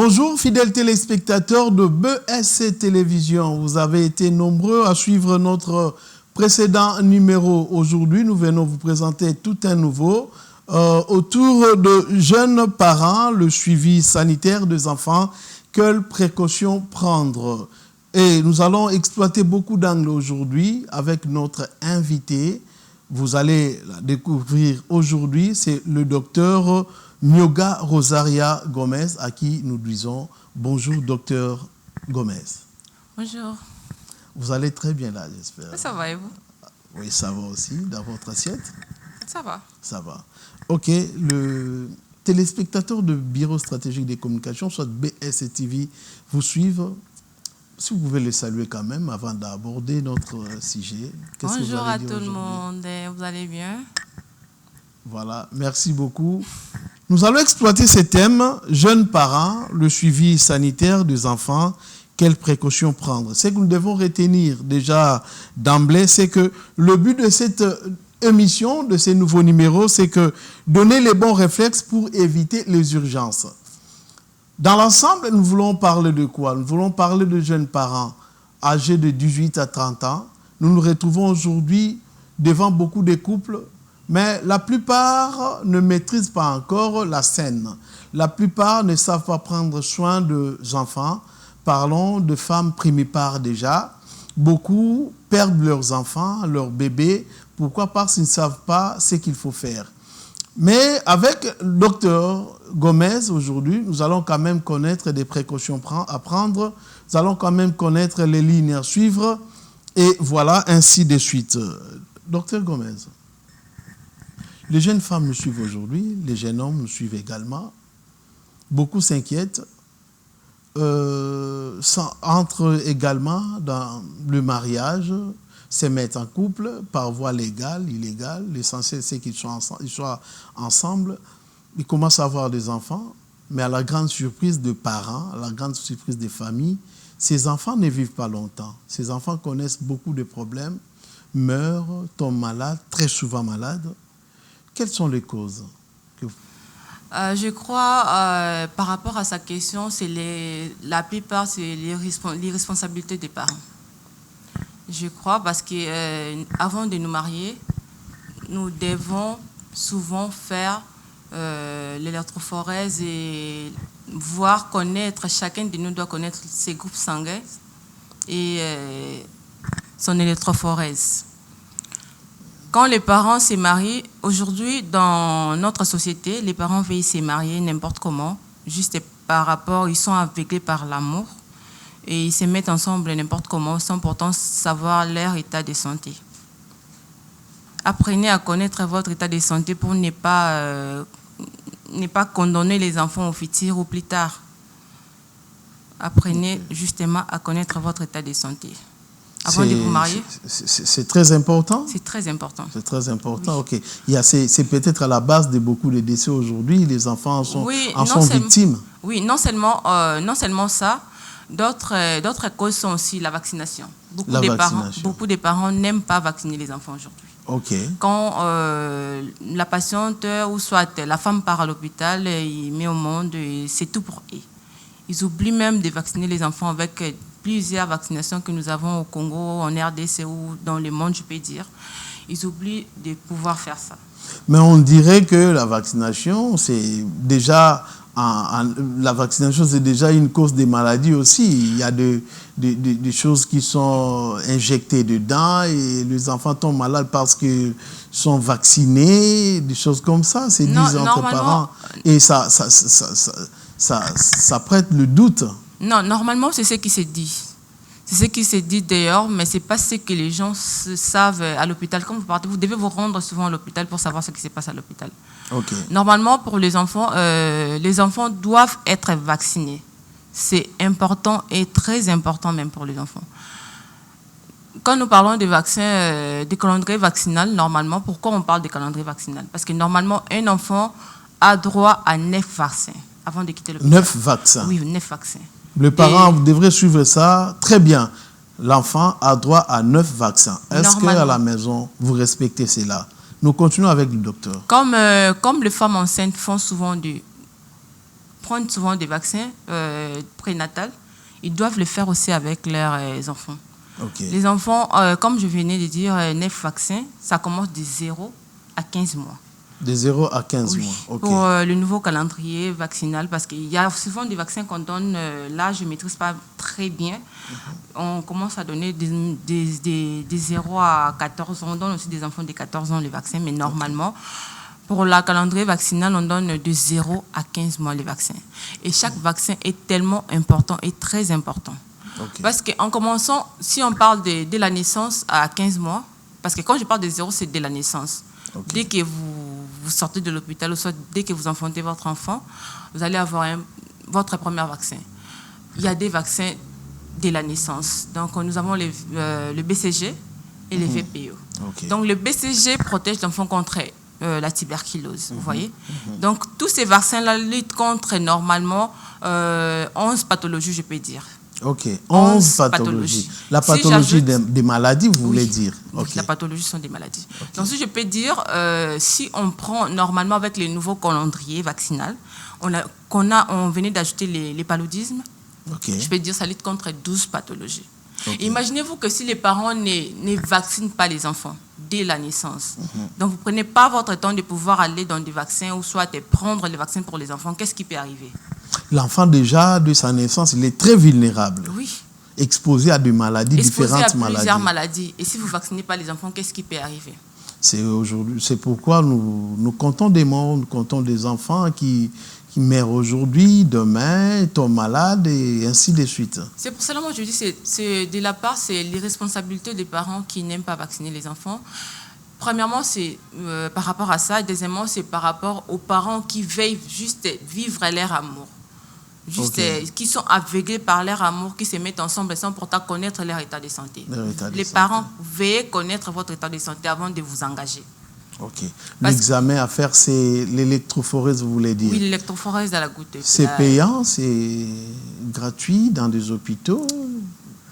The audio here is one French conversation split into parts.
Bonjour fidèles téléspectateurs de BSC Télévision. Vous avez été nombreux à suivre notre précédent numéro. Aujourd'hui, nous venons vous présenter tout un nouveau autour de jeunes parents, le suivi sanitaire des enfants, quelles précautions prendre. Et nous allons exploiter beaucoup d'angles aujourd'hui avec notre invité. Vous allez la découvrir aujourd'hui, c'est le docteur Nyoga Rosaria Gomez, à qui nous disons bonjour, docteur Gomez. Bonjour. Vous allez très bien là, j'espère. Ça va et vous? Oui, ça va aussi, dans votre assiette? Ça va. Ça va. Ok, le téléspectateur de Bureau stratégique des communications, soit BSC TV, vous suivent. Si vous pouvez les saluer quand même avant d'aborder notre sujet. Bonjour à tout le monde, vous allez bien? Voilà, merci beaucoup. Nous allons exploiter ces thèmes, jeunes parents, le suivi sanitaire des enfants, quelles précautions prendre. Ce que nous devons retenir déjà d'emblée, c'est que le but de cette émission, de ces nouveaux numéros, c'est que donner les bons réflexes pour éviter les urgences. Dans l'ensemble, nous voulons parler de quoi? Nous voulons parler de jeunes parents âgés de 18 à 30 ans. Nous nous retrouvons aujourd'hui devant beaucoup de couples, mais la plupart ne maîtrisent pas encore la scène. La plupart ne savent pas prendre soin des enfants. Parlons de femmes primipares déjà. Beaucoup perdent leurs enfants, leurs bébés. Pourquoi? Parce qu'ils ne savent pas ce qu'il faut faire. Mais avec le docteur Gomez, aujourd'hui, nous allons quand même connaître des précautions à prendre. Nous allons quand même connaître les lignes à suivre. Et voilà, ainsi de suite. Docteur Gomez, les jeunes femmes nous suivent aujourd'hui, les jeunes hommes nous suivent également. Beaucoup s'inquiètent, entrent également dans le mariage, se mettent en couple par voie légale, illégale. L'essentiel, c'est qu'ils soient ensemble. Ils commencent à avoir des enfants, mais à la grande surprise des parents, à la grande surprise des familles, ces enfants ne vivent pas longtemps. Ces enfants connaissent beaucoup de problèmes, meurent, tombent malades, très souvent malades. Quelles sont les causes? Je crois, par rapport à sa question, la plupart, c'est l'irresponsabilité des parents. Je crois parce qu'avant de nous marier, nous devons souvent faire l'électrophorèse et connaître, chacun de nous doit connaître ses groupes sanguins et son électrophorèse. Quand les parents se marient, aujourd'hui, dans notre société, les parents veulent se marier n'importe comment, juste par rapport, ils sont aveuglés par l'amour et ils se mettent ensemble n'importe comment, sans pourtant savoir leur état de santé. Apprenez à connaître votre état de santé pour ne pas condamner les enfants au futur ou plus tard. Apprenez justement à connaître votre état de santé. Avant de vous marier. C'est très important? C'est très important. C'est très important, oui. Ok. C'est peut-être à la base de beaucoup de décès aujourd'hui. Les enfants sont victimes. Oui, non seulement ça. D'autres causes sont aussi la vaccination. Beaucoup de parents n'aiment pas vacciner les enfants aujourd'hui. Okay. Quand la patiente ou soit la femme part à l'hôpital, il met au monde, c'est tout pour eux. Ils oublient même de vacciner les enfants avec plusieurs vaccinations que nous avons au Congo, en RDC ou dans le monde, je peux dire. Ils oublient de pouvoir faire ça. Mais on dirait que la vaccination, c'est déjà une cause des maladies aussi. Il y a des choses qui sont injectées dedans et les enfants tombent malades parce qu'ils sont vaccinés, des choses comme ça. C'est dit entre parents. Et ça prête le doute. Non, normalement, c'est ce qui se dit. C'est ce qui se dit d'ailleurs, mais ce n'est pas ce que les gens savent à l'hôpital. Quand vous partez, vous devez vous rendre souvent à l'hôpital pour savoir ce qui se passe à l'hôpital. Okay. Normalement, pour les enfants doivent être vaccinés. C'est important et très important même pour les enfants. Quand nous parlons des vaccins, des calendriers vaccinaux, normalement, pourquoi on parle des calendriers vaccinaux? Parce que normalement, un enfant a droit à 9 vaccins avant de quitter l'hôpital. 9 vaccins? Oui, 9 vaccins. Le parent devrait suivre ça très bien. L'enfant a droit à 9 vaccins. Est-ce qu'à la maison, vous respectez cela? Nous continuons avec le docteur. Comme les femmes enceintes font souvent prennent souvent des vaccins prénatals, ils doivent le faire aussi avec leurs enfants. Okay. Les enfants, comme je venais de dire, 9 vaccins, ça commence de 0 à 15 mois. De 0 à 15 mois. Okay. Pour le nouveau calendrier vaccinal, parce qu'il y a souvent des vaccins qu'on donne, là je ne maîtrise pas très bien. On commence à donner des 0 à 14 ans, on donne aussi des enfants de 14 ans les vaccins, mais normalement, pour le calendrier vaccinal, on donne de 0 à 15 mois les vaccins. Et chaque vaccin est tellement important et très important. Okay. Parce qu'en commençant, si on parle de la naissance à 15 mois, parce que quand je parle de 0, c'est dès la naissance. Okay. Dès que vous sortez de l'hôpital, ou soit dès que vous enfantez votre enfant, vous allez avoir votre premier vaccin. Il y a des vaccins dès la naissance. Donc, nous avons le BCG et le VPO. Okay. Donc, le BCG protège l'enfant contre la tuberculose, vous voyez. Donc, tous ces vaccins-là luttent contre, normalement, 11 pathologies, je peux dire. Ok, 11 pathologies. La pathologie des maladies, vous voulez dire? Okay. La pathologie sont des maladies. Okay. Donc, si je peux dire, si on prend normalement avec les nouveaux calendriers vaccinal, on venait d'ajouter les paludismes, okay. Je peux dire ça lutte contre 12 pathologies. Okay. Imaginez-vous que si les parents ne vaccinent pas les enfants dès la naissance, donc vous ne prenez pas votre temps de pouvoir aller dans des vaccins ou soit de prendre les vaccins pour les enfants, qu'est-ce qui peut arriver? L'enfant, déjà, de sa naissance, il est très vulnérable. Oui. Exposé à des maladies, différentes maladies. Plusieurs maladies. Et si vous ne vaccinez pas les enfants, qu'est-ce qui peut arriver? C'est pourquoi nous comptons des morts, nous comptons des enfants qui meurent aujourd'hui, demain, tombent malades et ainsi de suite. C'est pour cela que je dis de la part, c'est l'irresponsabilité des parents qui n'aiment pas vacciner les enfants. Premièrement, c'est par rapport à ça. Deuxièmement, c'est par rapport aux parents qui veillent juste vivre leur amour. Qui sont aveuglés par leur amour, qui se mettent ensemble sans pourtant connaître leur état de santé. Les parents, veillez connaître votre état de santé avant de vous engager. Ok. L'examen à faire, c'est l'électrophorèse, vous voulez dire? Oui, l'électrophorèse à la goutte. C'est payant, c'est gratuit dans des hôpitaux?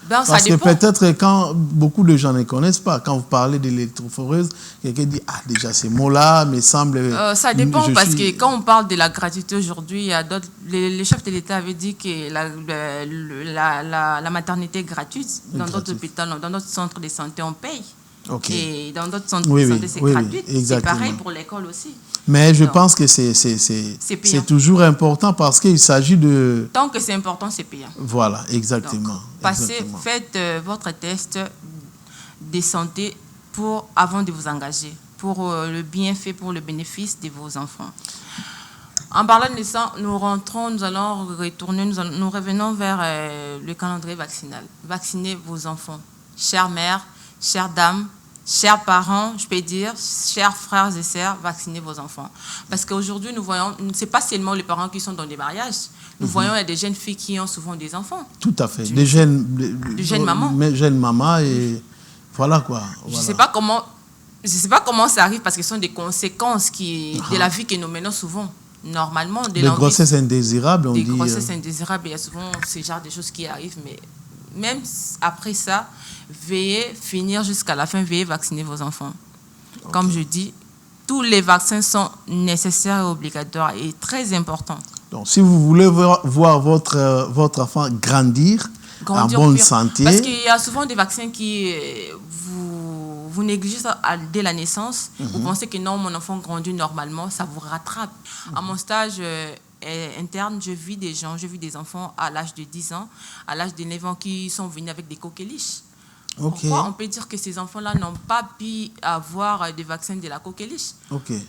Parce que peut-être quand beaucoup de gens ne connaissent pas, quand vous parlez de l'électrophorèse, quelqu'un dit « Ah, déjà ces mots-là me semblent… » Ça dépend parce que quand on parle de la gratuité aujourd'hui, il y a d'autres… Les chefs de l'État avaient dit que la maternité est gratuite. Dans d'autres hôpitaux, dans d'autres centres de santé, on paye. Okay. Et dans d'autres centres de santé, c'est gratuit. C'est pareil pour l'école aussi. Mais je pense que c'est toujours important parce qu'il s'agit de… Tant que c'est important, c'est payant. Voilà, exactement. Donc, faites votre test de santé avant de vous engager, pour le bienfait, pour le bénéfice de vos enfants. En parlant de ça, nous allons retourner, nous revenons vers le calendrier vaccinal. Vaccinez vos enfants. Chères mères, chères dames, chers parents, je peux dire, chers frères et sœurs, vaccinez vos enfants. Parce qu'aujourd'hui, nous voyons, ce n'est pas seulement les parents qui sont dans des mariages. Nous voyons il y a des jeunes filles qui ont souvent des enfants. Tout à fait. Des jeunes mamans. Des jeunes mamans et voilà quoi. Voilà. Je ne sais pas comment ça arrive parce que ce sont des conséquences de la vie que nous menons souvent. Normalement, des grossesses indésirables, on dit. Des grossesses indésirables, il y a souvent ce genre de choses qui arrivent, mais même après ça, veillez finir jusqu'à la fin, veillez vacciner vos enfants. Okay. Comme je dis, tous les vaccins sont nécessaires et obligatoires et très importants. Donc, si vous voulez voir votre enfant grandir en bonne santé… Parce qu'il y a souvent des vaccins qui vous négligez ça dès la naissance. Vous pensez que non, mon enfant grandit normalement, ça vous rattrape. À mon stage interne, je vis des enfants à l'âge de 10 ans, à l'âge de 9 ans qui sont venus avec des coqueluches. Okay. Pourquoi on peut dire que ces enfants-là n'ont pas pu avoir des vaccins de la coqueluche?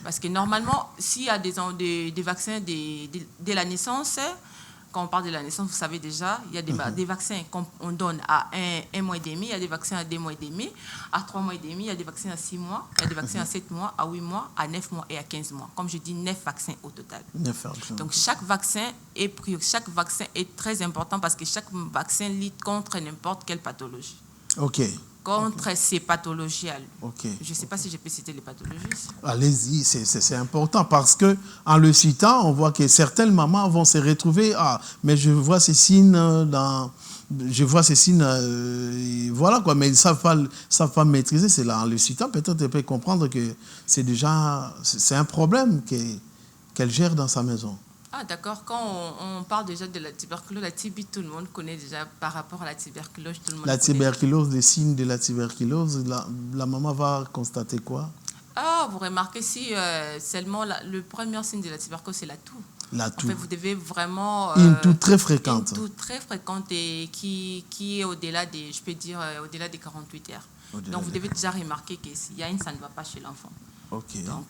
Parce que normalement, s'il y a des vaccins dès la naissance, quand on parle de la naissance, vous savez déjà, il y a des vaccins qu'on donne à 1 mois et demi, il y a des vaccins à 2 mois et demi, à 3 mois et demi, il y a des vaccins à 6 mois, il y a des vaccins à 7 mois, à 8 mois, à 9 mois et à 15 mois. Comme je dis, 9 vaccins au total. 9 vaccins. Donc chaque vaccin est très important parce que chaque vaccin lutte contre n'importe quelle pathologie. Contre ces pathologies. Je ne sais pas si je peux citer les pathologies. Allez-y, c'est important parce qu'en le citant, on voit que certaines mamans vont se retrouver « Ah, mais je vois ces signes voilà quoi, mais ils ne savent pas maîtriser. » C'est là, en le citant, peut-être qu'elle peut comprendre que c'est un problème qu'elle gère dans sa maison. Ah, d'accord. Quand on parle déjà de la tuberculose, la TB, tout le monde connaît déjà par rapport à la tuberculose. Tout le monde La connaît. tuberculose, les signes de la tuberculose, la maman va constater quoi? Ah, vous remarquez si seulement le premier signe de la tuberculose, c'est la toux. La En toux. fait, vous devez vraiment... Une toux très fréquente. Une toux très fréquente et qui est au-delà des, je peux dire, au-delà des 48 heures. Donc, vous devez déjà remarquer qu'il y a ça ne va pas chez l'enfant. Ok. Donc,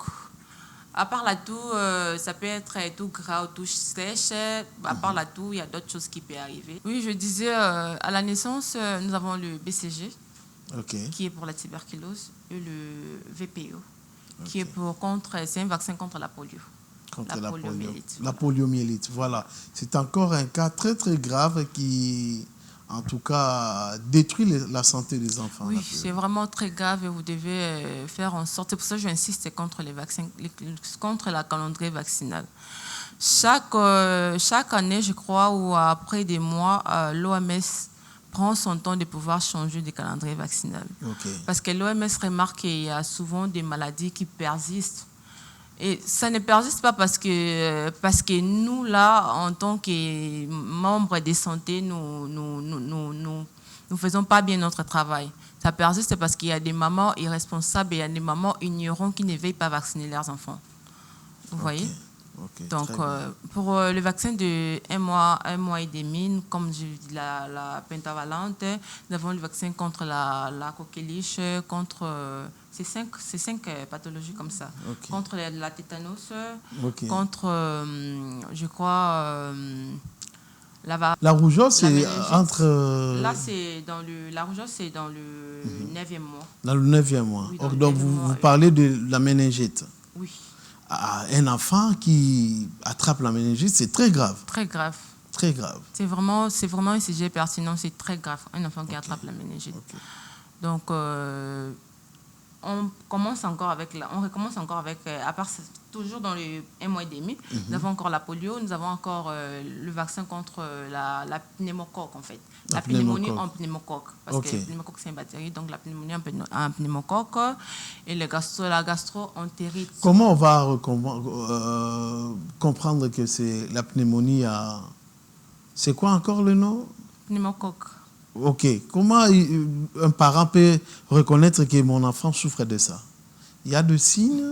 à part la toux, ça peut être toux gras ou toux sèche. À part la toux, il y a d'autres choses qui peuvent arriver. Oui, je disais, à la naissance, nous avons le BCG, qui est pour la tuberculose, et le VPO, qui est c'est un vaccin contre la polio. Contre la poliomyélite. La poliomyélite, voilà. C'est encore un cas très, très grave qui, en tout cas, détruit la santé des enfants. Oui, c'est vraiment très grave et vous devez faire en sorte. C'est pour ça que j'insiste contre les vaccins, contre la calendrier vaccinale. Chaque année, je crois, ou après des mois, l'OMS prend son temps de pouvoir changer de calendrier vaccinal. Parce que l'OMS remarque qu'il y a souvent des maladies qui persistent. Et ça ne persiste pas parce que nous, là, en tant que membres de santé, nous faisons pas bien notre travail. Ça persiste parce qu'il y a des mamans irresponsables et il y a des mamans ignorantes qui ne veillent pas vacciner leurs enfants. Vous voyez? Donc, pour le vaccin de un mois et demi, comme je dis, la pentavalente, nous avons le vaccin contre la coqueluche, contre ces cinq pathologies comme ça. Contre la tétanos, contre, je crois, la rougeole, c'est entre... Là, la rougeole, c'est dans le 9e mois. Dans le 9e mois. Oui, donc, vous parlez de la méningite. Oui. Un enfant qui attrape la méningite, c'est très grave. Très grave. Très grave. C'est vraiment un sujet pertinent, c'est très grave, un enfant qui attrape la méningite. Donc, on recommence encore avec, à part toujours dans le 1 mois et demi, nous avons encore la polio, nous avons encore le vaccin contre la pneumocoque, en fait. La pneumonie en pneumocoque. Parce que le pneumocoque, c'est une bactérie, donc la pneumonie en pneumocoque et la gastro-entérite. Comment on va comprendre que c'est la pneumonie à... C'est quoi encore le nom? Pneumocoque. Ok. Comment un parent peut reconnaître que mon enfant souffre de ça? Il y a des signes?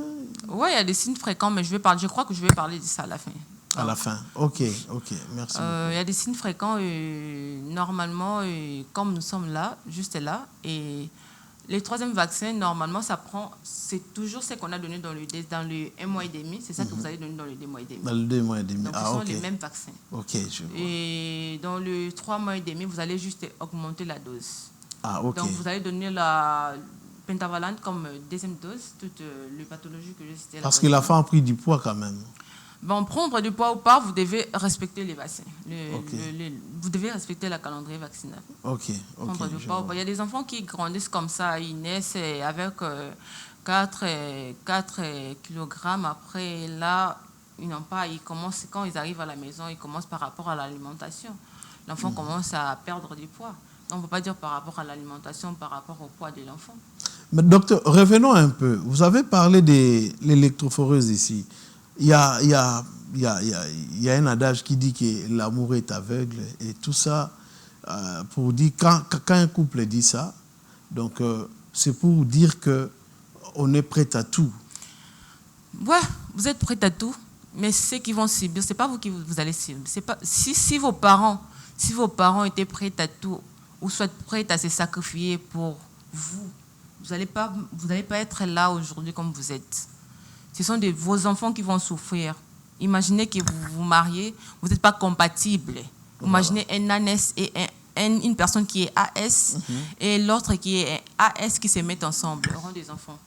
Oui, il y a des signes fréquents, mais je crois que je vais parler de ça à la fin. À la fin. Ok, merci. Il y a des signes fréquents, normalement, comme nous sommes là, juste là, et les troisième vaccins, normalement, c'est toujours ce qu'on a donné dans le 1 mois et demi, c'est ça que vous allez donner dans le 2 mois et demi. Dans le 2 mois et demi. Donc, ce sont les mêmes vaccins. Ok, je vois. Et dans le 3 mois et demi, vous allez juste augmenter la dose. Ok. Donc, vous allez donner la pentavalente comme deuxième dose, toutes les pathologies que j'ai citées. Parce que l'enfant a pris du poids quand même. Bon, prendre du poids ou pas, vous devez respecter les vaccins. Vous devez respecter la calendrier vaccinal. Prendre du poids ou pas. Il y a des enfants qui grandissent comme ça, ils naissent avec 4 kg. Après, là, ils n'ont pas. Quand ils arrivent à la maison, ils commencent par rapport à l'alimentation. L'enfant commence à perdre du poids. On ne peut pas dire par rapport à l'alimentation, par rapport au poids de l'enfant. Mais docteur, revenons un peu. Vous avez parlé de l'électrophoreuse ici. Il y a un adage qui dit que l'amour est aveugle et tout ça, pour dire, quand un couple dit ça, donc c'est pour dire qu'on est prêt à tout. Ouais, vous êtes prêt à tout, mais ceux qui vont subir, ce n'est pas vous qui vous allez subir. Si vos parents étaient prêts à tout, ou soit prêts à se sacrifier pour vous, vous n'allez pas être là aujourd'hui comme vous êtes. Ce sont vos enfants qui vont souffrir. Imaginez que vous vous mariez, vous n'êtes pas compatibles. Imaginez un ANS et une personne qui est AS et l'autre qui est AS qui se mettent ensemble, auront des enfants.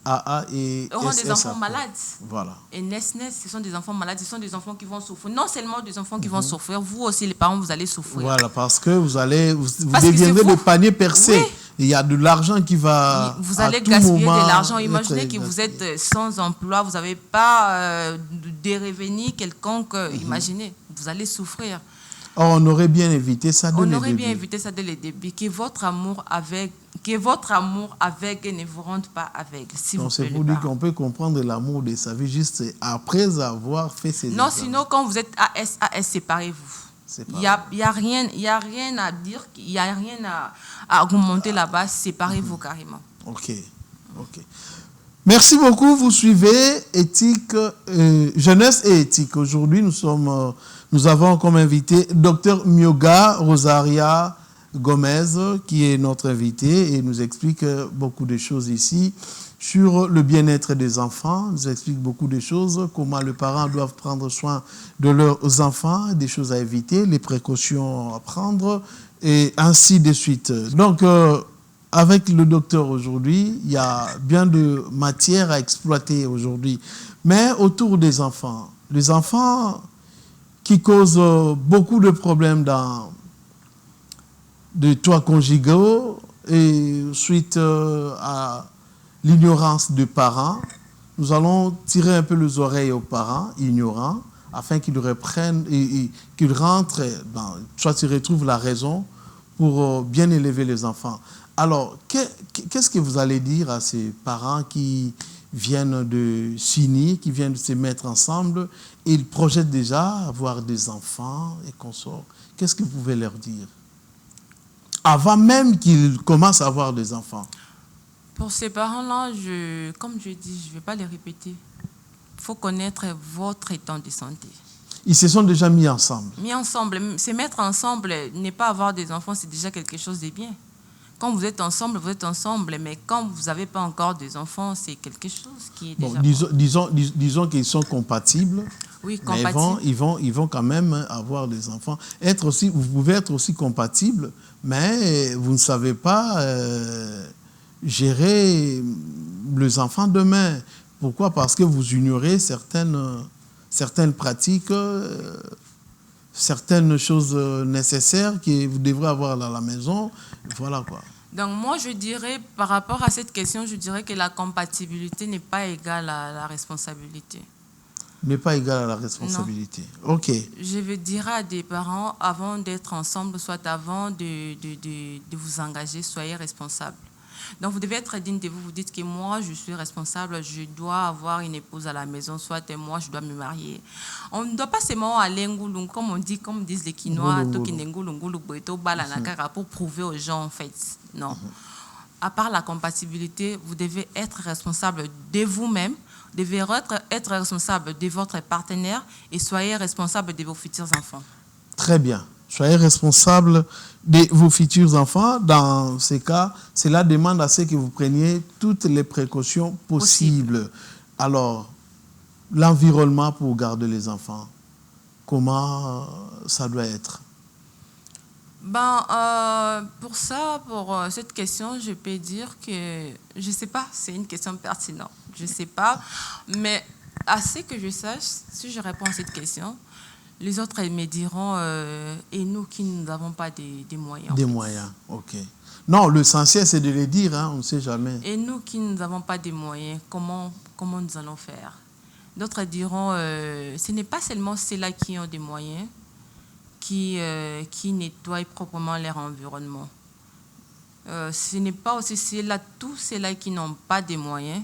AA et auront SS des enfants après. malades. Voilà. Et NES, ce sont des enfants malades, ce sont des enfants qui vont souffrir. Non seulement des enfants qui vont souffrir, vous aussi, les parents, vous allez souffrir. Voilà, parce que vous deviendrez le panier percé. Oui. Il y a de l'argent qui va. Vous allez gaspiller de l'argent. Imaginez que vous êtes sans emploi, vous n'avez pas de revenus quelconques. Imaginez, vous allez souffrir. Or, on aurait bien évité ça dès le début. On aurait bien évité ça dès le début. Que votre amour Que votre amour aveugle ne vous rende pas aveugle. Si Donc, vous c'est pour dire qu'on peut comprendre l'amour de sa vie juste après avoir fait ses Non, examens. sinon, quand vous êtes AS, séparez-vous. Il n'y a rien à dire, il n'y a rien à argumenter là-bas. Séparez-vous carrément. Ok. Merci beaucoup. Vous suivez Éthique, Jeunesse et Éthique. Aujourd'hui, nous avons comme invité Dr Myoga Rosaria Gomez, qui est notre invité et nous explique beaucoup de choses ici sur le bien-être des enfants. Nous explique beaucoup de choses, comment les parents doivent prendre soin de leurs enfants, des choses à éviter, les précautions à prendre et ainsi de suite. Donc, avec le docteur aujourd'hui, il y a bien de matière à exploiter aujourd'hui. Mais autour des enfants, les enfants qui causent beaucoup de problèmes dans de toits conjugaux et suite à l'ignorance des parents, nous allons tirer un peu les oreilles aux parents ignorants afin qu'ils reprennent et qu'ils rentrent soit ils retrouvent la raison pour bien élever les enfants. Alors, qu'est-ce que vous allez dire à ces parents qui viennent de s'unir, qui viennent de se mettre ensemble et ils projettent déjà avoir des enfants et consorts? Qu'est-ce que vous pouvez leur dire avant même qu'ils commencent à avoir des enfants? Pour ces parents-là, comme je dis, je ne vais pas les répéter. Il faut connaître votre état de santé. Ils se sont déjà mis ensemble. Mis ensemble. Se mettre ensemble, ne pas avoir des enfants, c'est déjà quelque chose de bien. Quand vous êtes ensemble, mais quand vous n'avez pas encore des enfants, c'est quelque chose qui est déjà disons qu'ils sont compatibles. Oui, compatibles. Mais ils vont quand même avoir des enfants. Vous pouvez être aussi compatibles, mais vous ne savez pas gérer les enfants demain. Pourquoi? Parce que vous ignorez certaines pratiques, certaines choses nécessaires que vous devrez avoir dans la maison. Voilà quoi. Donc moi, je dirais, par rapport à cette question, je dirais que la compatibilité n'est pas égale à la responsabilité. N'est pas égale à la responsabilité. Non. Ok. Je veux dire à des parents, avant d'être ensemble, soit avant de vous engager, soyez responsables. Donc vous devez être digne de vous. Vous dites que moi, je suis responsable, je dois avoir une épouse à la maison, soit moi, je dois me marier. On ne doit pas seulement aller ngulung, comme disent les Quinois, pour prouver aux gens, en fait. Non. À part la compatibilité, vous devez être responsable de vous-même, vous devez être responsable de votre partenaire et soyez responsable de vos futurs enfants. Très bien. Soyez responsable de vos futurs enfants. Dans ces cas, cela demande à ce que vous preniez toutes les précautions possibles. Alors, l'environnement pour garder les enfants, comment ça doit être? Pour cette question, je peux dire que, je ne sais pas, c'est une question pertinente. Je ne sais pas, mais à ce que je sache, si je réponds à cette question, les autres me diront, et nous qui n'avons pas des moyens. Des moyens, ok. Non, l'essentiel, c'est de les dire, hein, on ne sait jamais. Et nous qui n'avons pas des moyens, comment nous allons faire? D'autres diront, ce n'est pas seulement ceux-là qui ont des moyens qui nettoient proprement leur environnement. Ce n'est pas aussi tous ceux-là qui n'ont pas des moyens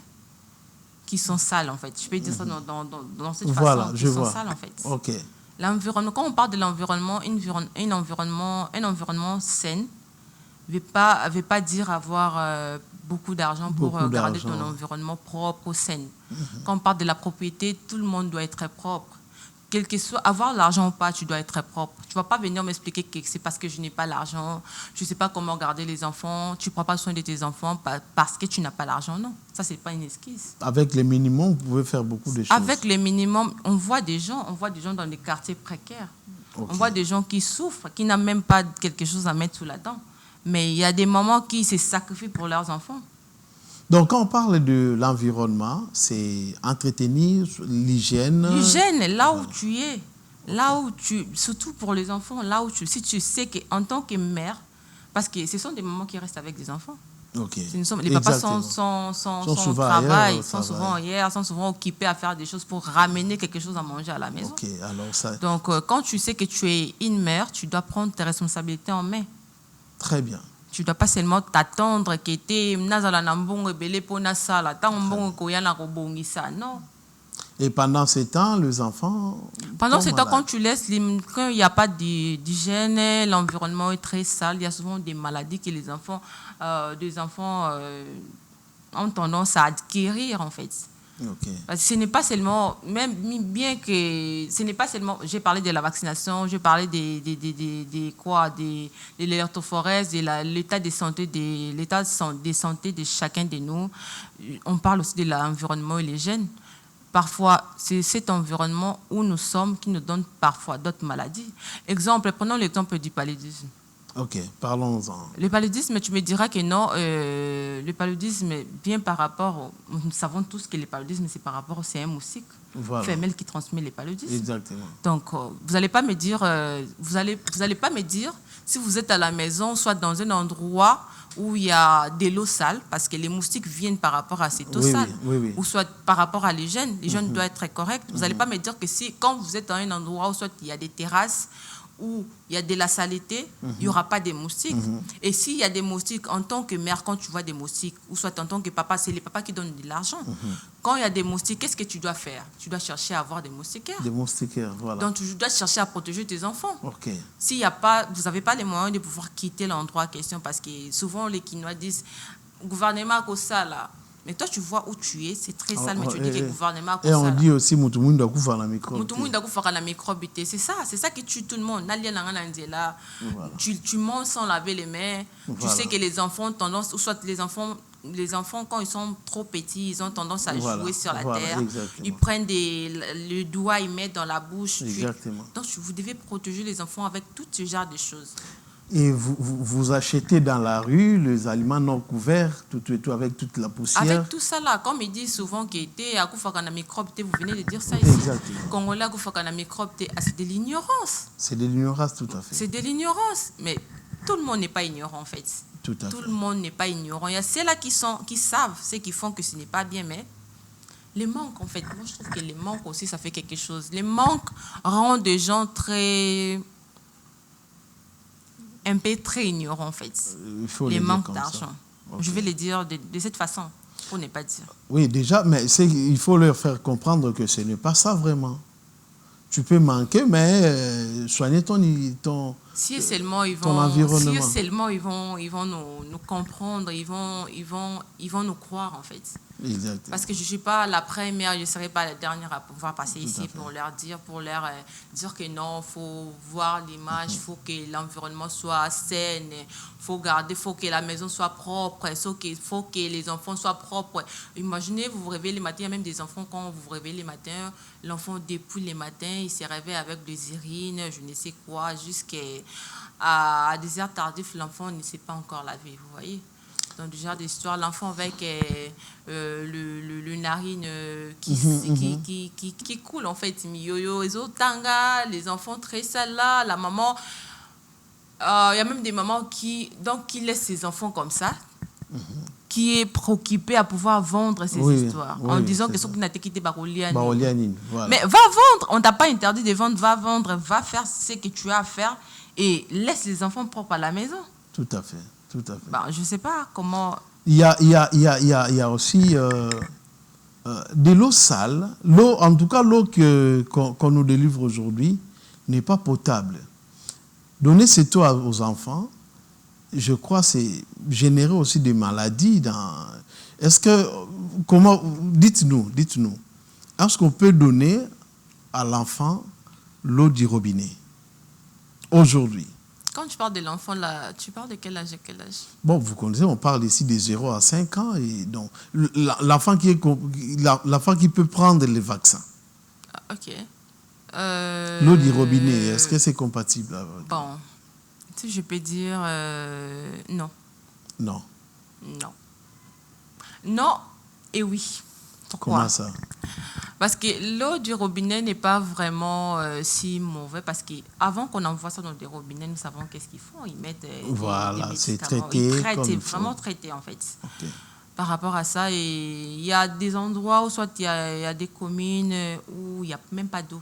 qui sont sales, en fait. Je peux dire ça dans cette façon, qui sont sales, en fait. Ok. L'environnement, quand on parle de l'environnement, un environnement sain ne veut pas dire avoir beaucoup d'argent pour garder ton environnement propre ou sain. Quand on parle de la propriété, tout le monde doit être propre. Quel que soit, avoir l'argent ou pas, tu dois être propre. Tu ne vas pas venir m'expliquer que c'est parce que je n'ai pas l'argent, je ne sais pas comment garder les enfants, tu ne prends pas soin de tes enfants parce que tu n'as pas l'argent. Non, ça, ce n'est pas une excuse. Avec les minimums, vous pouvez faire beaucoup de choses. Avec les minimums, on voit des gens dans des quartiers précaires. Okay. On voit des gens qui souffrent, qui n'ont même pas quelque chose à mettre sous la dent. Mais il y a des mamans qui se sacrifient pour leurs enfants. Donc, quand on parle de l'environnement, c'est entretenir l'hygiène. L'hygiène, là où tu es, surtout pour les enfants, si tu sais qu'en tant que mère, parce que ce sont des mamans qui restent avec des enfants. Okay. Les papas sont travail, sont souvent ailleurs, sont souvent occupés à faire des choses pour ramener quelque chose à manger à la maison. Okay. Alors ça... Donc, quand tu sais que tu es une mère, tu dois prendre tes responsabilités en main. Très bien. Tu ne dois pas seulement t'attendre que tu non. Et pendant ce temps, les enfants... Pendant ce temps, quand tu laisses, quand il n'y a pas d'hygiène, l'environnement est très sale, il y a souvent des maladies que les enfants, ont tendance à acquérir, en fait. Okay. Parce que ce n'est pas seulement, même bien que ce n'est pas seulement, j'ai parlé de la vaccination, j'ai parlé de l'électrophorèse, de l'état de santé de chacun de nous. On parle aussi de l'environnement et l'hygiène. Parfois, c'est cet environnement où nous sommes qui nous donne parfois d'autres maladies. Exemple, prenons l'exemple du paludisme. Ok, parlons-en. Le paludisme, tu me diras que non, le paludisme vient par rapport, nous savons tous que le paludisme, c'est par rapport, c'est un moustique femelle qui transmet le paludisme. Exactement. Donc, vous n'allez pas me dire, vous allez pas me dire, si vous êtes à la maison, soit dans un endroit où il y a de l'eau sale, parce que les moustiques viennent par rapport à cette eau sale, ou soit par rapport à l'hygiène. L'hygiène doit être correcte. Vous n'allez pas me dire que quand vous êtes dans un endroit où soit il y a des terrasses, où il y a de la saleté, il n'y aura pas de moustiques. Et s'il y a des moustiques, en tant que mère, quand tu vois des moustiques, ou soit en tant que papa, c'est les papas qui donnent de l'argent. Quand il y a des moustiques, qu'est-ce que tu dois faire? Tu dois chercher à avoir des moustiquaires. Des moustiquaires, voilà. Donc, tu dois chercher à protéger tes enfants. Okay. S'il y a pas, vous n'avez pas les moyens de pouvoir quitter l'endroit en question, parce que souvent, les Quinois disent « gouvernement a ça là ». Mais toi, tu vois où tu es, c'est très sale, mais tu dis que le gouvernement a et on dit aussi que tout le monde doit faire la microbe. Tout le monde doit faire la microbe. C'est ça qui tue tout le monde. Tu manges sans laver les mains. Tu sais que les enfants ont tendance, ou soit les enfants, quand ils sont trop petits, ils ont tendance à jouer sur la terre. Exactement. Ils prennent le doigt, ils mettent dans la bouche. Exactement. Donc, vous devez protéger les enfants avec tout ce genre de choses. Et vous achetez dans la rue les aliments non couverts, tout avec toute la poussière. Avec tout ça là, comme ils disent souvent que vous venez de dire ça ici. Exactement. Congolais, microbe, c'est de l'ignorance. C'est de l'ignorance, tout à fait. C'est de l'ignorance. Mais tout le monde n'est pas ignorant, en fait. Tout à fait. Tout le monde n'est pas ignorant. Il y a ceux-là qui savent ce qu'ils font que ce n'est pas bien, mais les manques, en fait, moi je trouve que les manques aussi, ça fait quelque chose. Les manques rendent des gens un peu très ignorants, en fait. Les manques d'argent. Okay. Je vais les dire de cette façon, pour ne pas dire. Oui, déjà, mais il faut leur faire comprendre que ce n'est pas ça vraiment. Tu peux manquer, mais soigner ton seulement ils ton environnement. Si seulement ils vont nous comprendre, ils vont nous croire, en fait. Exactement. Parce que je ne suis pas la première, je ne serai pas la dernière à pouvoir passer ici pour leur dire que non, il faut voir l'image, il faut que l'environnement soit sain, il faut que la maison soit propre, il faut que les enfants soient propres. Imaginez, vous vous réveillez le matin, il y a même des enfants, quand vous vous réveillez le matin, l'enfant depuis le matin, il se réveille avec des urines, je ne sais quoi, jusqu'à des heures tardives, l'enfant ne sait pas encore laver, vous voyez. Dans ce genre d'histoire, l'enfant avec le narine qui coule, en fait. Les enfants très sales là, la maman. Il y a même des mamans qui laissent ses enfants comme ça, qui est préoccupée à pouvoir vendre ces histoires, en disant que ce qui n'a été quitté Baroliani. Voilà. Mais va vendre, on ne t'a pas interdit de vendre, va vendre, va faire ce que tu as à faire et laisse les enfants propres à la maison. Tout à fait. Tout à fait. Je ne sais pas comment... Il y a aussi de l'eau sale. L'eau, en tout cas, l'eau qu'on nous délivre aujourd'hui n'est pas potable. Donner cette eau aux enfants, je crois, c'est générer aussi des maladies. Est-ce que... Dites-nous. Est-ce qu'on peut donner à l'enfant l'eau du robinet aujourd'hui? Quand tu parles de l'enfant, là, tu parles de quel âge? Bon, vous connaissez, on parle ici de 0 à 5 ans. Et donc, l'enfant qui peut prendre les vaccins. Ok. L'eau du robinet, est-ce que c'est compatible avec... Bon, si je peux dire non. Non. Non. Non et oui. Pourquoi? Comment ça? Parce que l'eau du robinet n'est pas vraiment si mauvais, parce qu'avant qu'on envoie ça dans des robinets, nous savons qu'est-ce qu'ils font. Ils mettent des c'est médicaments. traité. C'est vraiment traité, en fait. Okay. Par rapport à ça, il y a des endroits où soit il y a des communes où il n'y a même pas d'eau.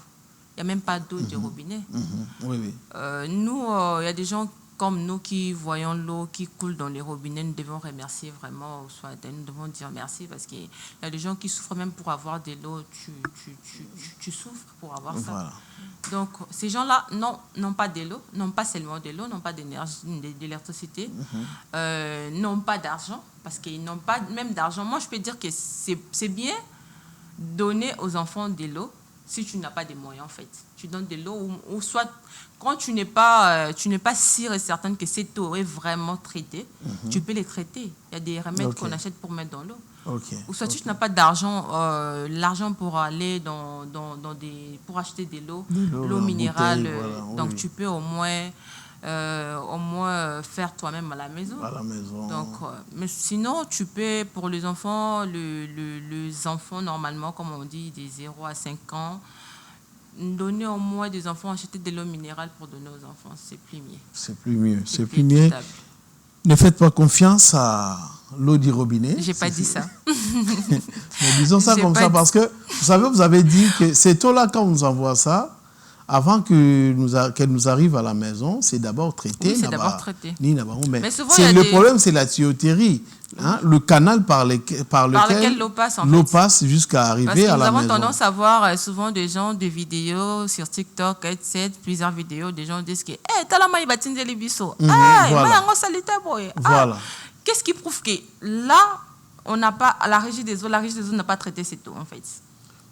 Il n'y a même pas d'eau du robinet. Oui. Nous, il y a des gens, comme nous qui voyons l'eau qui coule dans les robinets, nous devons remercier vraiment, soit nous devons dire merci parce qu'il y a des gens qui souffrent même pour avoir de l'eau, tu souffres pour avoir ça. Voilà. Donc, ces gens-là n'ont pas de l'eau, n'ont pas seulement de l'eau, n'ont pas d'énergie, d'électricité, n'ont pas d'argent, parce qu'ils n'ont pas même d'argent. Moi, je peux dire que c'est bien donner aux enfants de l'eau si tu n'as pas de moyens, en fait. Tu donnes de l'eau, ou soit, quand tu n'es pas sûre et certaine que cette eau est vraiment traitée, tu peux les traiter. Il y a des remèdes qu'on achète pour mettre dans l'eau. Ou soit tu n'as pas d'argent, l'argent pour aller pour acheter de l'eau minérale. Bouteille, voilà, donc tu peux au moins faire toi-même à la maison. À la maison. Donc, mais sinon, tu peux, pour les enfants, les enfants normalement, comme on dit, des 0 à 5 ans, donner au moins des enfants, acheter de l'eau minérale pour donner aux enfants, c'est plus mieux. C'est plus mieux. C'est plus plus mieux. équitable. Ne faites pas confiance à l'eau du robinet. J'ai pas dit ça. Mais disons ça J'ai comme pas ça dit- parce que, vous savez, vous avez dit que cette eau-là, quand on nous envoie ça, avant qu'elle nous arrive à la maison, c'est d'abord traité. Oui, c'est d'abord traité. Mais souvent, il y a le des- problème, c'est la tuyauterie. Hein, le canal par lequel l'eau passe, en l'eau fait. passe jusqu'à Parce arriver que à nous la avons maison. tendance à voir souvent des gens, des vidéos sur TikTok, etc., plusieurs vidéos, des gens disent que « t'as la maille batinde les bisous. Voilà. Voilà. Qu'est-ce qui prouve que là, on n'a pas, la régie des eaux n'a pas traité cette eau, en fait.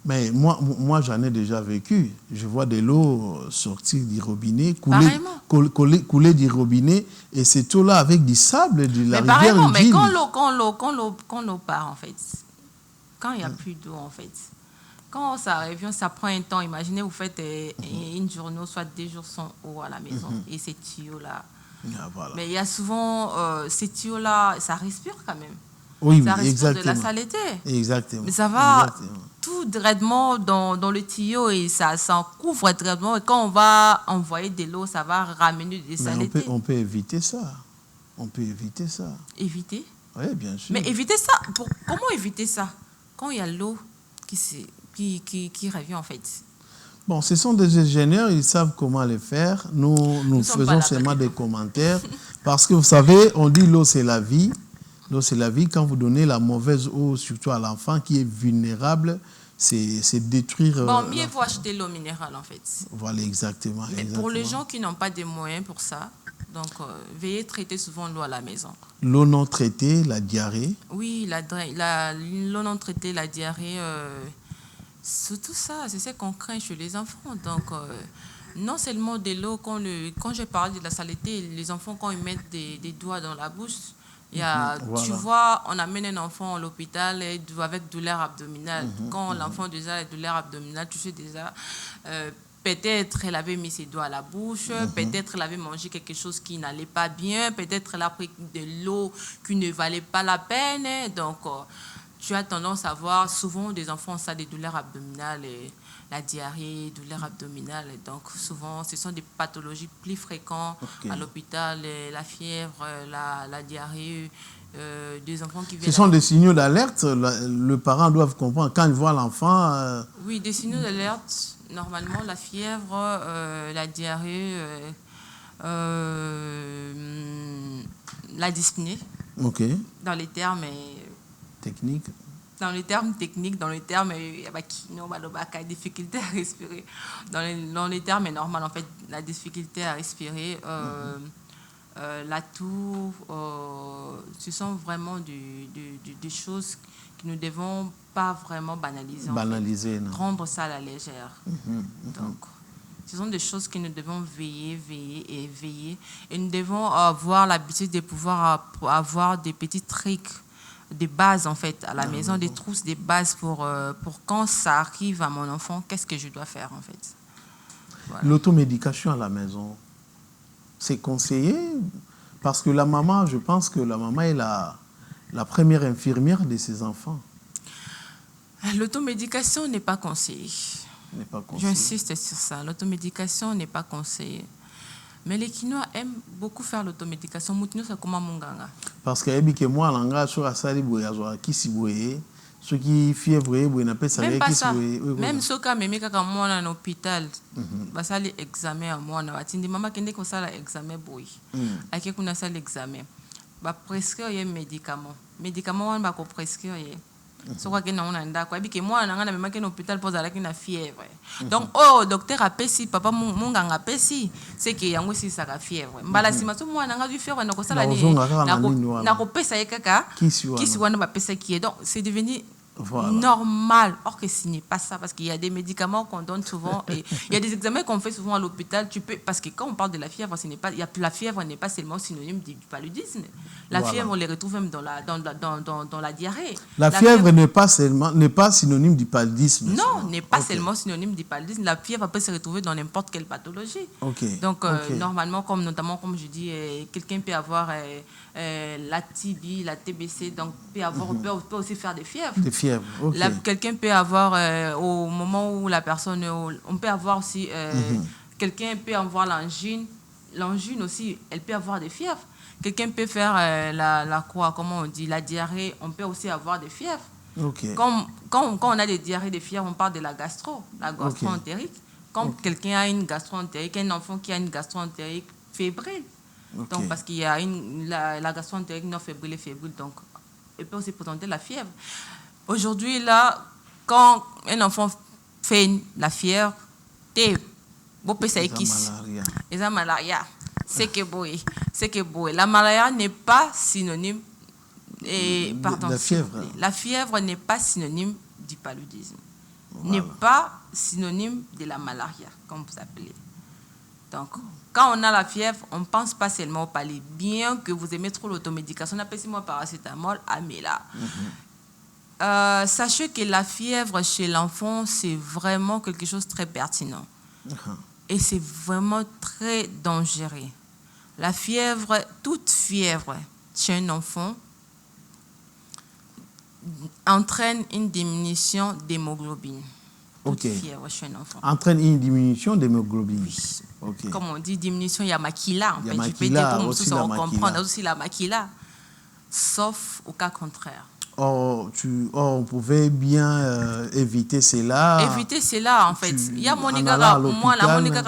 Mais moi j'en ai déjà vécu. Je vois de l'eau sortir du robinet, couler du robinet, et cette eau-là avec du sable de la Mais rivière pareillement, mais Nil. quand l'eau part, en fait, quand il n'y a plus d'eau, en fait, quand ça revient, ça prend un temps. Imaginez, vous faites une journée, soit 2 jours sans eau à la maison, et ces tuyaux-là. Voilà. Mais il y a souvent ces tuyaux-là, ça respire quand même. Oui, ça respire exactement. de la saleté. Exactement. Mais ça va Exactement. tout directement dans le tuyau et ça s'en couvre directement. Et quand on va envoyer de l'eau, ça va ramener des Mais saletés. on peut éviter ça. On peut éviter ça. Éviter. Oui, bien sûr. Mais éviter ça, comment éviter ça quand il y a l'eau qui revient en fait? Bon, ce sont des ingénieurs, ils savent comment le faire. Nous sommes pas faisons là, seulement peut-être. des commentaires. Parce que vous savez, on dit l'eau, c'est la vie. L'eau, c'est la vie. Quand vous donnez la mauvaise eau, surtout à l'enfant qui est vulnérable, c'est détruire... Bon, mieux vaut acheter l'eau minérale en fait. Voilà, exactement. Mais exactement. pour les gens qui n'ont pas de moyens pour ça, donc veillez traiter souvent l'eau à la maison. L'eau non traitée, la diarrhée. Oui, l'eau non traitée, la diarrhée, surtout ça, c'est ce qu'on craint chez les enfants. Donc, non seulement de l'eau, quand je parle de la saleté, les enfants, quand ils mettent des doigts dans la bouche, Voilà. tu vois, on amène un enfant à l'hôpital avec douleur abdominale. Quand l'enfant déjà a douleur abdominale, tu sais déjà, peut-être elle avait mis ses doigts à la bouche, peut-être elle avait mangé quelque chose qui n'allait pas bien, peut-être elle a pris de l'eau qui ne valait pas la peine. Donc, tu as tendance à voir souvent des enfants ça des douleurs abdominales, et la diarrhée, douleurs abdominales. Donc, souvent, ce sont des pathologies plus fréquentes à l'hôpital, la fièvre, la diarrhée, des enfants qui viennent... Ce sont des signaux d'alerte. Le parent doit comprendre. Quand il voit l'enfant... Oui, des signaux d'alerte. Normalement, la fièvre, la diarrhée, la dyspnée. OK. Dans les termes... Technique. Dans les termes techniques, dans les termes difficulté à respirer. Dans les termes normaux, en fait, la difficulté à respirer, la toux, ce sont vraiment des choses que nous ne devons pas vraiment banaliser. Banaliser, non. Prendre ça à la légère. Donc, ce sont des choses que nous devons veiller. Et nous devons avoir l'habitude de pouvoir avoir des petits trucs, des bases en fait à la maison, des trousses, des bases pour quand ça arrive à mon enfant, qu'est-ce que je dois faire en fait. Voilà. L'automédication à la maison, c'est conseillé parce que la maman, je pense que la maman est la première infirmière de ses enfants. L'automédication n'est pas conseillée. N'est pas conseillé. J'insiste sur ça, l'automédication n'est pas conseillée. Mais les Kinois aiment beaucoup faire l'automédication. Moutino, c'est comme munganga. Parce que moi, l'anga sur asali boya zoa kisi boye, Ce qui fièvre, vous appelle ça. Même pas ça. Même ce cas, même quand moi en hôpital, bah ça l'examen à moi, on a dit maman qui dit que ça l'examen boy. À qui qu'on a ça l'examen. Bah prescrire un médicament. Médicament on va prescrire. So quoi que non on a d'accord. Et puis que moi on a même qu'un hôpital pose avec une fièvre. Donc oh docteur a pesi papa mon ganga a pesi c'est que yango si ça a fièvre. Mbala si maso moi on a du fièvre na ko sala ni na ko pesa yekaka qui wana ba pesa qui est donc c'est devenu voilà. Normal, or que ce n'est pas ça, parce qu'il y a des médicaments qu'on donne souvent, et il y a des examens qu'on fait souvent à l'hôpital, parce que quand on parle de la fièvre, la fièvre n'est pas seulement synonyme du paludisme. La fièvre, on les retrouve même dans la diarrhée. La fièvre n'est pas synonyme du paludisme. Non, n'est pas seulement synonyme du paludisme. La fièvre peut se retrouver dans n'importe quelle pathologie. Donc, normalement, notamment, comme je dis, quelqu'un peut avoir la TB, la TBC, donc peut aussi faire des fièvres. Quelqu'un peut avoir, au moment où la personne, on peut avoir aussi, quelqu'un peut avoir l'angine aussi, elle peut avoir des fièvres. Quelqu'un peut faire comment on dit, la diarrhée, on peut aussi avoir des fièvres. Quand on a des diarrhées, des fièvres, on parle de la gastro-entérite. Quand quelqu'un a une gastro-entérite, un enfant qui a une gastro-entérite fébrile, donc parce qu'il y a la gastro-entérite non fébrile et fébrile, donc elle peut aussi présenter la fièvre. Aujourd'hui, là, quand un enfant fait la fièvre, c'est la malaria. C'est que boy. La malaria n'est pas synonyme. La fièvre n'est pas synonyme du paludisme. Voilà. N'est pas synonyme de la malaria, comme vous appelez. Donc, quand on a la fièvre, on ne pense pas seulement au paludisme. Bien que vous aimez trop l'automédication, on appelle moi paracétamol, Amela. Sachez que la fièvre chez l'enfant, c'est vraiment quelque chose de très pertinent. Et c'est vraiment très dangereux. La fièvre, toute fièvre chez un enfant entraîne une diminution d'hémoglobine. Toute fièvre chez un enfant. Entraîne une diminution d'hémoglobine. Oui. Comme on dit, diminution, il y a maquila. En fait, je peux dire pour aussi on comprendre aussi la maquila. Sauf au cas contraire. On pouvait bien éviter cela. Éviter cela, en fait. Il y a mon gars,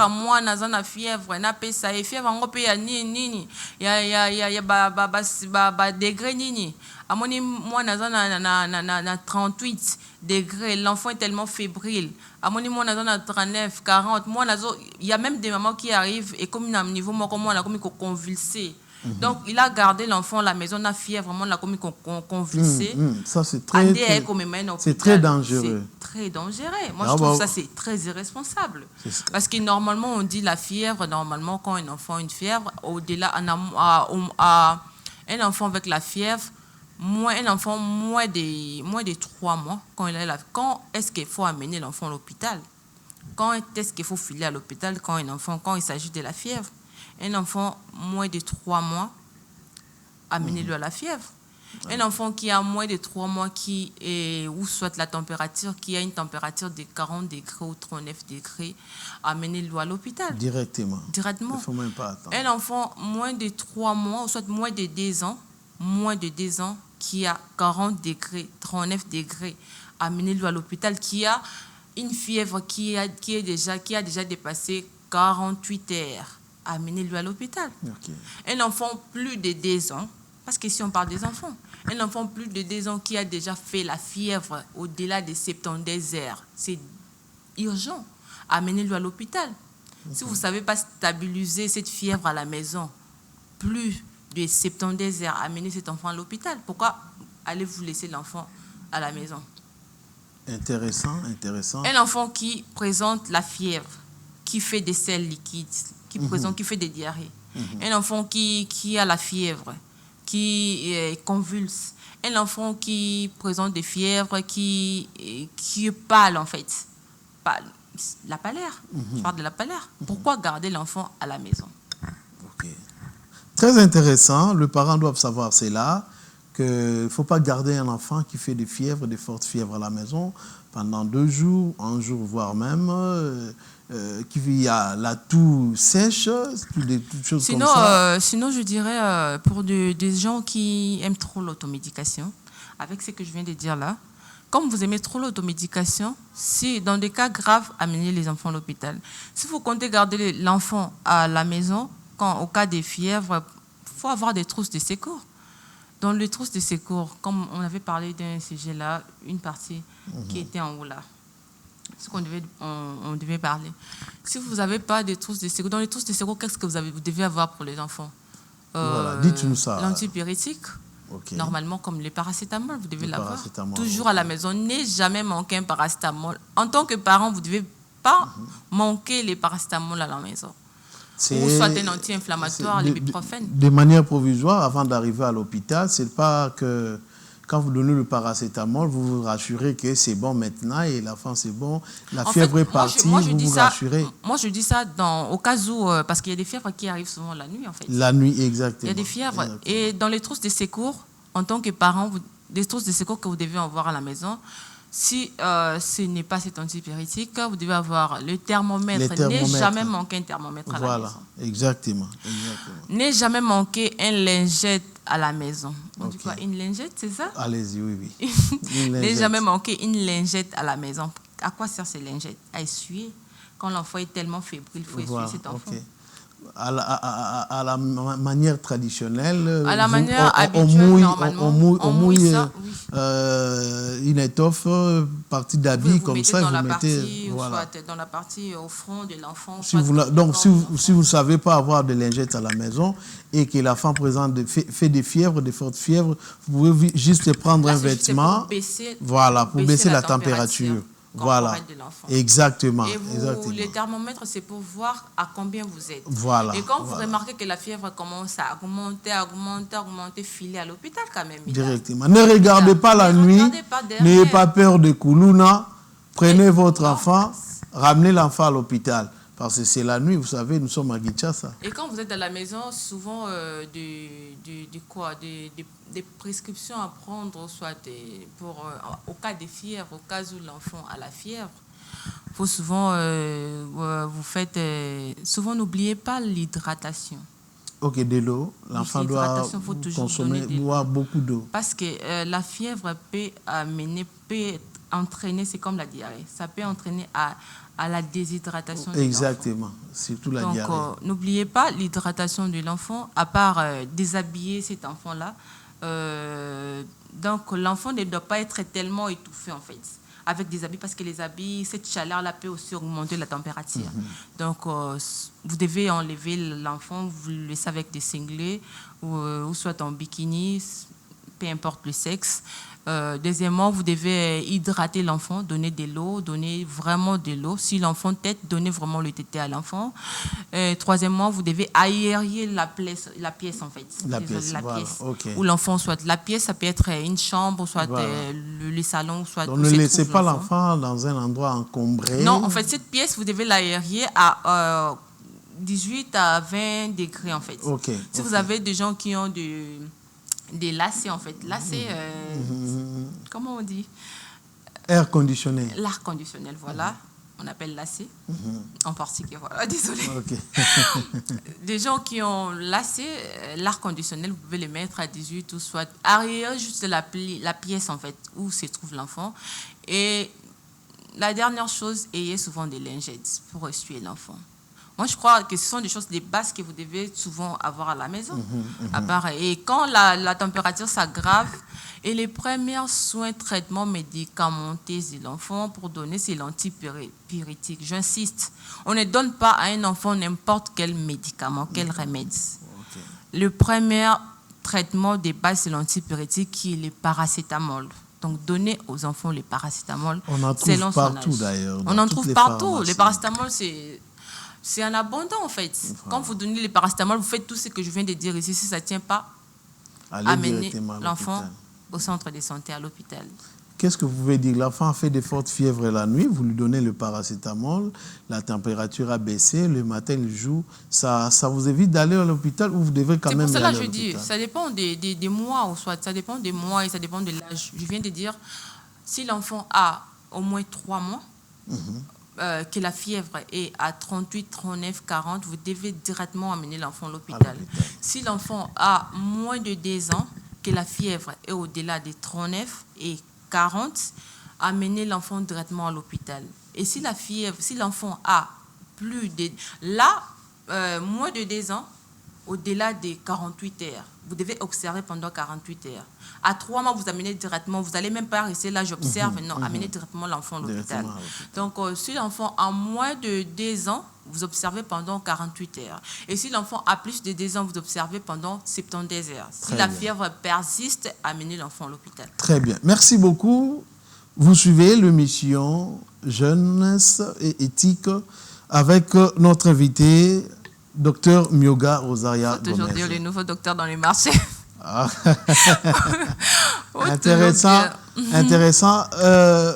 moi, na fièvre, na pesa et fièvre, on peut y nini. Il y a degré nini. À mon moi, na 38 degrés, l'enfant est tellement fébrile. À mon moi, na 39, 40. Moi, il y a même des mamans qui arrivent et comme à un niveau, moi, comme on a comme convulsé. Donc, il a gardé l'enfant à la maison, la fièvre, vraiment, la commis convulsée. Ça, c'est très dangereux. C'est très dangereux. Moi, je trouve ça, c'est très irresponsable. Parce que normalement, on dit la fièvre, normalement, quand un enfant a une fièvre, au-delà, un enfant avec la fièvre, un enfant moins de 3 mois, quand est-ce qu'il faut amener l'enfant à l'hôpital? Quand est-ce qu'il faut filer à l'hôpital quand il s'agit de la fièvre? Un enfant moins de 3 mois, amenez-le à la fièvre. Un enfant qui a moins de 3 mois, ou soit la température, qui a une température de 40 degrés ou 39 degrés, amenez-le à l'hôpital. Directement. Il ne faut même pas attendre. Un enfant moins de 3 mois, ou soit moins de 2 ans, qui a 40 degrés, 39 degrés, amenez-le à l'hôpital, qui a une fièvre qui a déjà dépassé 48 heures. Amenez-le à l'hôpital. Un enfant plus de 2 ans, parce que si on parle des enfants, un enfant plus de 2 ans qui a déjà fait la fièvre au-delà de 72 heures, c'est urgent. Amenez-le à l'hôpital. Si vous ne savez pas stabiliser cette fièvre à la maison, plus de 72 heures, amenez cet enfant à l'hôpital. Pourquoi allez-vous laisser l'enfant à la maison? Intéressant. Un enfant qui présente la fièvre, qui fait des selles liquides, qui fait des diarrhées. Un enfant qui a la fièvre, qui convulse. Un enfant qui présente des fièvres, qui est pâle en fait. La pâleur. Je parle de la pâleur. Pourquoi garder l'enfant à la maison? Très intéressant. Le parent doit savoir cela, qu'il ne faut pas garder un enfant qui fait des fièvres, des fortes fièvres à la maison pendant 2 jours, 1 jour, voire même... qui a la toux sèche, toutes choses comme ça. Sinon, je dirais, pour des gens qui aiment trop l'automédication, avec ce que je viens de dire là, comme vous aimez trop l'automédication, si dans des cas graves, amenez les enfants à l'hôpital. Si vous comptez garder l'enfant à la maison, au cas des fièvres, il faut avoir des trousses de secours. Dans les trousses de secours, comme on avait parlé d'un sujet là, une partie qui était en haut là, ce qu'on devait parler. Si vous n'avez pas de trousses de secours, dans les trousses de secours, qu'est-ce que vous devez avoir pour les enfants? Voilà, dites-nous ça. L'antipyrétique. Okay. Normalement, comme les paracétamol, vous devez l'avoir. Toujours à la maison. N'ayez jamais manqué un paracétamol. En tant que parent, vous ne devez pas manquer les paracétamol à la maison. Ou soit un anti-inflammatoire, l'ibuprofène. De manière provisoire, avant d'arriver à l'hôpital, ce n'est pas que quand vous donnez le paracétamol, vous vous rassurez que c'est bon maintenant et l'enfant c'est bon, la fièvre est partie, vous vous rassurez. Moi, je dis ça au cas où, parce qu'il y a des fièvres qui arrivent souvent la nuit, en fait. La nuit, exactement. Il y a des fièvres. Exactement. Et dans les trousses de secours, en tant que parent, des trousses de secours que vous devez avoir à la maison, si ce n'est pas cet antipyrétique, vous devez avoir le thermomètre. N'ayez jamais manqué un thermomètre à la maison. Voilà, exactement. N'ayez jamais manqué un lingette à la maison. On dit quoi, une lingette, c'est ça? Allez-y, oui. N'ayez jamais manqué une lingette à la maison. À quoi sert ces lingettes? À essuyer. Quand l'enfant est tellement fébrile, il faut essuyer cet enfant. Okay. À la manière traditionnelle, à la manière habituelle, on mouille ça, une étoffe, partie d'habit comme ça, vous mettez voilà. Soit dans la partie au front de l'enfant. Donc, si vous ne savez pas avoir de lingettes à la maison et que l'enfant fait des fièvres, des fortes fièvres, vous pouvez juste prendre un vêtement pour baisser la température. Voilà, exactement. Et les thermomètres, c'est pour voir à combien vous êtes. Voilà. Et quand vous remarquez que la fièvre commence à augmenter, filez à l'hôpital quand même. Directement. Ne regardez pas la nuit, n'ayez pas peur de Koulouna, prenez votre enfant, ramenez l'enfant à l'hôpital. Parce que c'est la nuit, vous savez, nous sommes à Kinshasa. Et quand vous êtes à la maison, souvent, des prescriptions à prendre, soit au cas des fièvres, au cas où l'enfant a la fièvre, il faut souvent, souvent n'oubliez pas l'hydratation. Ok, de l'eau. L'enfant doit boire beaucoup d'eau. Parce que la fièvre peut entraîner, c'est comme la diarrhée, ça peut entraîner à la déshydratation de l'enfant. Exactement, surtout la diarrhée. Donc, n'oubliez pas l'hydratation de l'enfant, à part déshabiller cet enfant-là. Donc, l'enfant ne doit pas être tellement étouffé, en fait, avec des habits, parce que les habits, cette chaleur-là peut aussi augmenter la température. Donc, vous devez enlever l'enfant, vous le laissez avec des cinglés, ou soit en bikini, peu importe le sexe. Deuxièmement, vous devez hydrater l'enfant, donner de l'eau, donner vraiment de l'eau. Si l'enfant tète, donnez vraiment le tété à l'enfant. Troisièmement, vous devez aérer la pièce en fait. La pièce, okay. Où l'enfant soit. La pièce, ça peut être une chambre, soit le salon, soit. Donc ne laissez pas l'enfant dans un endroit encombré. Non, en fait, cette pièce, vous devez l'aérer à 18 à 20 degrés en fait. Si vous avez des gens qui ont des lacets, en fait. Lacets, comment on dit? Air conditionné. L'air conditionnel, voilà. On appelle lacet. En portugais, voilà. Désolé. Des gens qui ont lacet, l'air conditionnel, vous pouvez les mettre à 18 ou soit arrière juste la pièce, en fait, où se trouve l'enfant. Et la dernière chose, ayez souvent des lingettes pour essuyer l'enfant. Moi, je crois que ce sont des choses, des bases que vous devez souvent avoir à la maison. À part, et quand la température s'aggrave, et les premiers soins, traitements médicamenteux de l'enfant pour donner, c'est l'antipyrétique. J'insiste, on ne donne pas à un enfant n'importe quel médicament, quel remède. Le premier traitement de base, c'est l'antipyrétique qui est le paracétamol. Donc, donner aux enfants le paracétamol. On en trouve partout d'ailleurs. On en trouve partout. Le paracétamol, c'est en abondant, en fait. Quand vous donnez le paracétamol, vous faites tout ce que je viens de dire ici. Si ça ne tient pas, amenez l'enfant au centre de santé, à l'hôpital. Qu'est-ce que vous pouvez dire? L'enfant a fait des fortes fièvres la nuit, vous lui donnez le paracétamol, la température a baissé, le matin, le jour. Ça vous évite d'aller à l'hôpital ou vous devez quand même aller à l'hôpital? C'est pour cela que je dis, ça dépend des mois, ou soit ça dépend des mois et ça dépend de l'âge. Je viens de dire, si l'enfant a au moins 3 mois, que la fièvre est à 38, 39, 40, vous devez directement amener l'enfant à l'hôpital. Si l'enfant a moins de 10 ans, que la fièvre est au-delà des 39 et 40, amener l'enfant directement à l'hôpital. Et si la fièvre, si l'enfant a plus de... Là, moins de 2 ans, au-delà des 48 heures, vous devez observer pendant 48 heures. À 3 mois, vous amenez directement, vous n'allez même pas rester là, j'observe, non, amenez directement l'enfant à l'hôpital. Donc, si l'enfant a moins de 2 ans, vous observez pendant 48 heures. Et si l'enfant a plus de 2 ans, vous observez pendant 72 heures. Si la fièvre persiste, amenez l'enfant à l'hôpital. Très bien. Merci beaucoup. Vous suivez l'émission Jeunesse et éthique avec notre invité, Dr Myoga Rosaria Gomez. Toujours dire le nouveau docteur dans les marchés. Ah. Intéressant. Intéressant.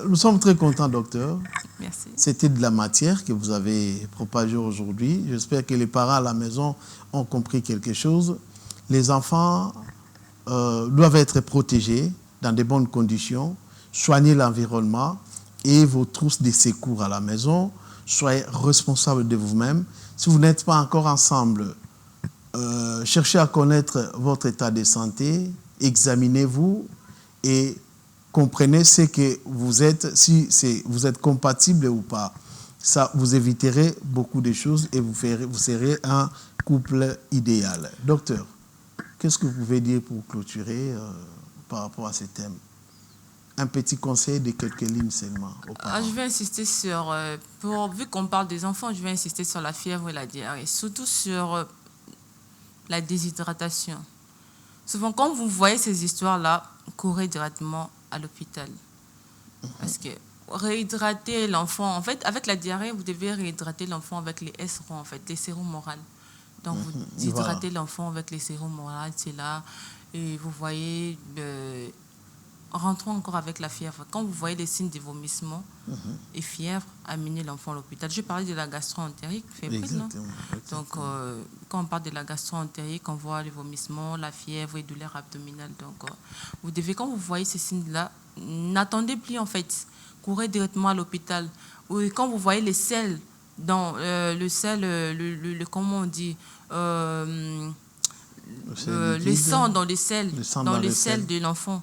Nous sommes très contents, docteur. Merci. C'était de la matière que vous avez propagée aujourd'hui. J'espère que les parents à la maison ont compris quelque chose. Les enfants doivent être protégés dans de bonnes conditions, soigner l'environnement et vos trousses de secours à la maison. Soyez responsables de vous-même. Si vous n'êtes pas encore ensemble, cherchez à connaître votre état de santé, examinez-vous et comprenez ce que vous êtes, si vous êtes compatible ou pas. Ça, vous éviterez beaucoup de choses et vous serez un couple idéal. Docteur, qu'est-ce que vous pouvez dire pour clôturer par rapport à ce thème? Un petit conseil de quelques lignes seulement aux parents. Je vais insister sur, vu qu'on parle des enfants, je vais insister sur la fièvre et la diarrhée, surtout sur la déshydratation. Souvent, quand vous voyez ces histoires-là, courez directement à l'hôpital. Parce que réhydrater l'enfant, en fait, avec la diarrhée, vous devez réhydrater l'enfant avec les SRO, en fait, les sérums morales. Donc, vous hydratez l'enfant avec les sérums morales, c'est là, et vous voyez... rentrons encore avec la fièvre. Quand vous voyez les signes de vomissement et fièvre, amenez l'enfant à l'hôpital. Je parlais de la gastro-entérite fébrile. Donc, quand on parle de la gastro-entérite, on voit les vomissements, la fièvre et douleur abdominale. Donc, vous devez, quand vous voyez ces signes-là, n'attendez plus en fait. Courez directement à l'hôpital. Ou quand vous voyez les selles, dans le sel, comment on dit le sang dans les selles, dans les selles de l'enfant.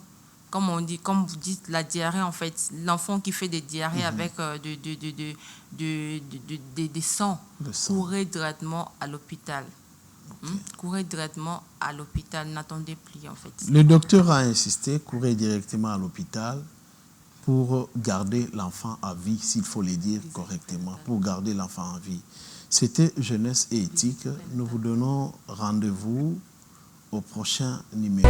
Comme on dit, comme vous dites, la diarrhée, en fait, l'enfant qui fait des diarrhées avec des sangs, courez directement à l'hôpital. Courez directement à l'hôpital, n'attendez plus, en fait. Le docteur a insisté, courez directement à l'hôpital pour garder l'enfant à vie, s'il faut le dire correctement, pour garder l'enfant à vie. C'était Jeunesse et éthique. Nous vous donnons rendez-vous au prochain numéro.